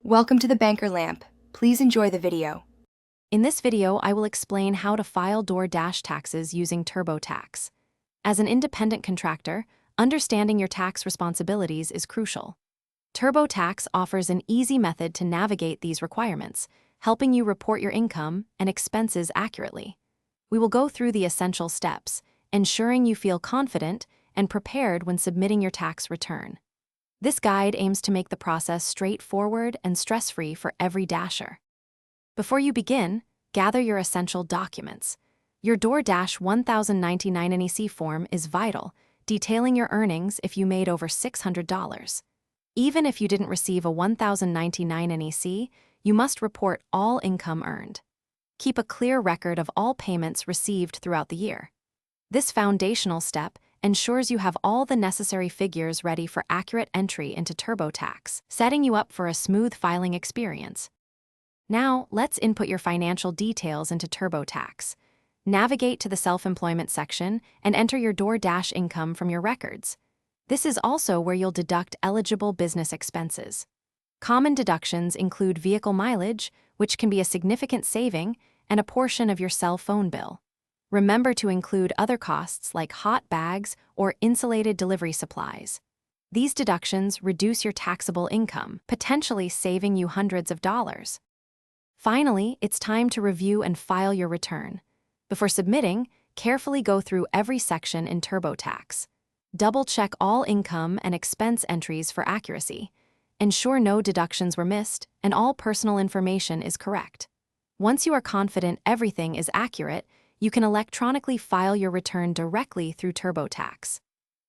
Welcome to the Banker Lamp. Please enjoy the video. In this video, I will explain how to file DoorDash taxes using TurboTax. As an independent contractor, understanding your tax responsibilities is crucial. TurboTax offers an easy method to navigate these requirements, helping you report your income and expenses accurately. We will go through the essential steps, ensuring you feel confident and prepared when submitting your tax return. This guide aims to make the process straightforward and stress-free for every Dasher. Before you begin, gather your essential documents. Your DoorDash 1099 NEC form is vital, detailing your earnings if you made over $600. Even if you didn't receive a 1099 NEC, you must report all income earned. Keep a clear record of all payments received throughout the year. This foundational step ensures you have all the necessary figures ready for accurate entry into TurboTax, setting you up for a smooth filing experience. Now, let's input your financial details into TurboTax. Navigate to the Self-Employment section and enter your DoorDash income from your records. This is also where you'll deduct eligible business expenses. Common deductions include vehicle mileage, which can be a significant saving, and a portion of your cell phone bill. Remember to include other costs like hot bags or insulated delivery supplies. These deductions reduce your taxable income, potentially saving you hundreds of dollars. Finally, it's time to review and file your return. Before submitting, carefully go through every section in TurboTax. Double-check all income and expense entries for accuracy. Ensure no deductions were missed and all personal information is correct. Once you are confident everything is accurate, you can electronically file your return directly through TurboTax.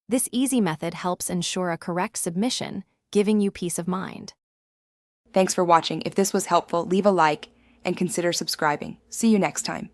This easy method helps ensure a correct submission, giving you peace of mind. Thanks for watching. If this was helpful, leave a like and consider subscribing. See you next time.